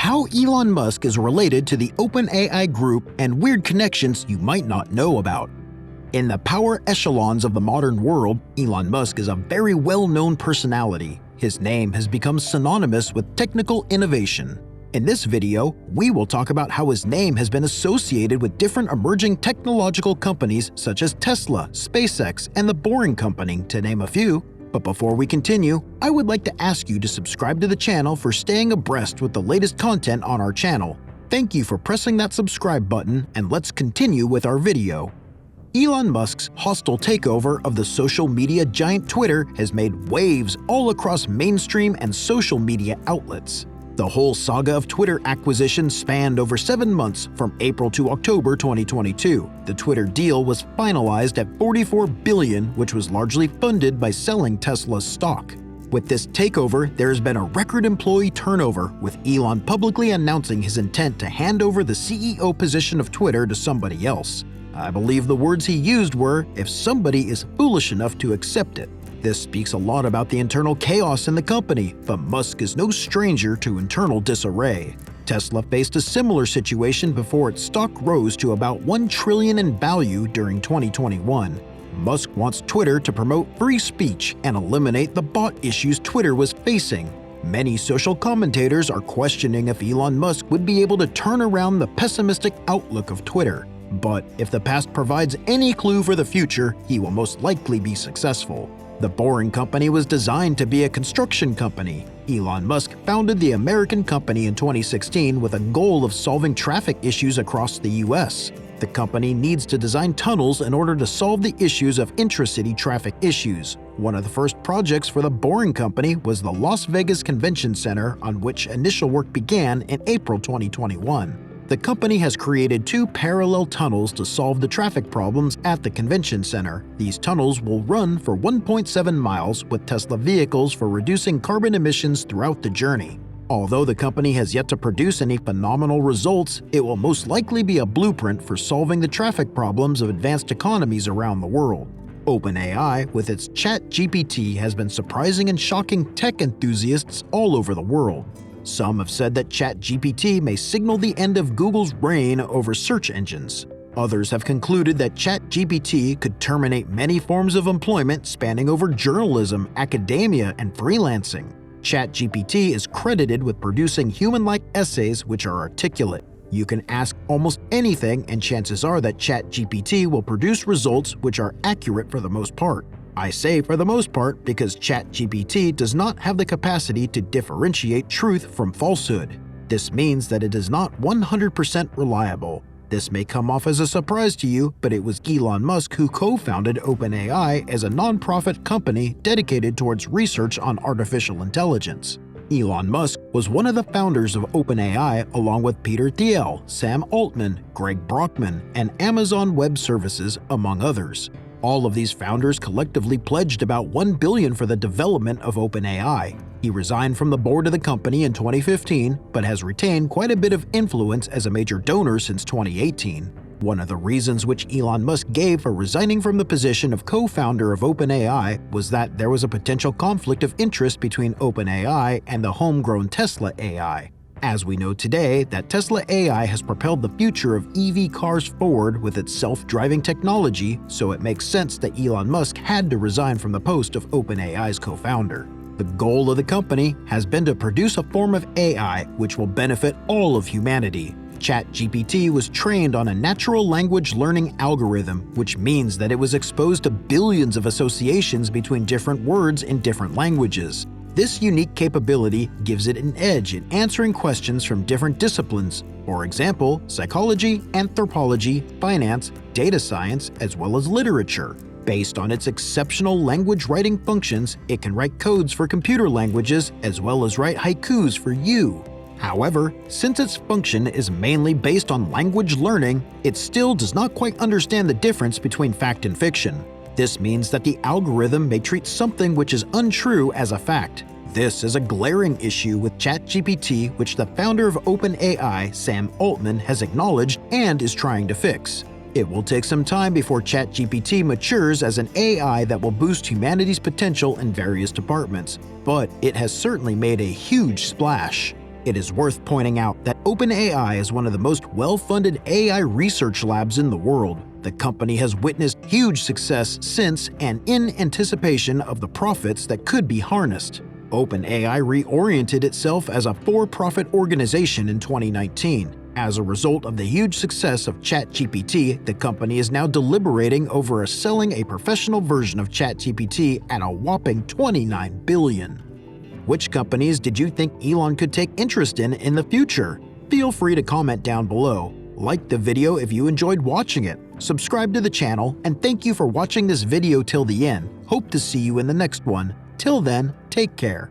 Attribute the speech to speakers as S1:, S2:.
S1: how Elon Musk is related to the OpenAI group and weird connections you might not know about. In the power echelons of the modern world, Elon Musk is a very well-known personality. His name has become synonymous with technical innovation. In this video, we will talk about how his name has been associated with different emerging technological companies such as Tesla, SpaceX, and The Boring Company, to name a few. But before we continue, I would like to ask you to subscribe to the channel for staying abreast with the latest content on our channel. Thank you for pressing that subscribe button, and let's continue with our video. Elon Musk's hostile takeover of the social media giant Twitter has made waves all across mainstream and social media outlets. The whole saga of Twitter acquisition spanned over 7 months from April to October 2022. The Twitter deal was finalized at $44 billion, which was largely funded by selling Tesla's stock. With this takeover, there has been a record employee turnover, with Elon publicly announcing his intent to hand over the CEO position of Twitter to somebody else. I believe the words he used were, "if somebody is foolish enough to accept it." This speaks a lot about the internal chaos in the company, but Musk is no stranger to internal disarray. Tesla faced a similar situation before its stock rose to about $1 trillion in value during 2021. Musk wants Twitter to promote free speech and eliminate the bot issues Twitter was facing. Many social commentators are questioning if Elon Musk would be able to turn around the pessimistic outlook of Twitter. But if the past provides any clue for the future, he will most likely be successful. The Boring Company was designed to be a construction company. Elon Musk founded the American company in 2016 with a goal of solving traffic issues across the US. The company needs to design tunnels in order to solve the issues of intracity traffic issues. One of the first projects for the Boring Company was the Las Vegas Convention Center, on which initial work began in April 2021. The company has created 2 parallel tunnels to solve the traffic problems at the convention center. These tunnels will run for 1.7 miles with Tesla vehicles for reducing carbon emissions throughout the journey. Although the company has yet to produce any phenomenal results, it will most likely be a blueprint for solving the traffic problems of advanced economies around the world. OpenAI, with its ChatGPT, has been surprising and shocking tech enthusiasts all over the world. Some have said that ChatGPT may signal the end of Google's reign over search engines. Others have concluded that ChatGPT could terminate many forms of employment spanning over journalism, academia, and freelancing. ChatGPT is credited with producing human-like essays which are articulate. You can ask almost anything, and chances are that ChatGPT will produce results which are accurate for the most part. I say for the most part because ChatGPT does not have the capacity to differentiate truth from falsehood. This means that it is not 100% reliable. This may come off as a surprise to you, but it was Elon Musk who co-founded OpenAI as a non-profit company dedicated towards research on artificial intelligence. Elon Musk was one of the founders of OpenAI along with Peter Thiel, Sam Altman, Greg Brockman, and Amazon Web Services, among others. All of these founders collectively pledged about $1 billion for the development of OpenAI. He resigned from the board of the company in 2015, but has retained quite a bit of influence as a major donor since 2018. One of the reasons which Elon Musk gave for resigning from the position of co-founder of OpenAI was that there was a potential conflict of interest between OpenAI and the homegrown Tesla AI. As we know today, that Tesla AI has propelled the future of EV cars forward with its self-driving technology, so it makes sense that Elon Musk had to resign from the post of OpenAI's co-founder. The goal of the company has been to produce a form of AI which will benefit all of humanity. ChatGPT was trained on a natural language learning algorithm, which means that it was exposed to billions of associations between different words in different languages. This unique capability gives it an edge in answering questions from different disciplines, for example, psychology, anthropology, finance, data science, as well as literature. Based on its exceptional language writing functions, it can write codes for computer languages as well as write haikus for you. However, since its function is mainly based on language learning, it still does not quite understand the difference between fact and fiction. This means that the algorithm may treat something which is untrue as a fact. This is a glaring issue with ChatGPT, which the founder of OpenAI, Sam Altman, has acknowledged and is trying to fix. It will take some time before ChatGPT matures as an AI that will boost humanity's potential in various departments, but it has certainly made a huge splash. It is worth pointing out that OpenAI is one of the most well-funded AI research labs in the world. The company has witnessed huge success since and in anticipation of the profits that could be harnessed. OpenAI reoriented itself as a for-profit organization in 2019. As a result of the huge success of ChatGPT, the company is now deliberating over selling a professional version of ChatGPT at a whopping $29 billion. Which companies did you think Elon could take interest in the future? Feel free to comment down below. Like the video if you enjoyed watching it, subscribe to the channel, and thank you for watching this video till the end. Hope to see you in the next one. Till then, take care.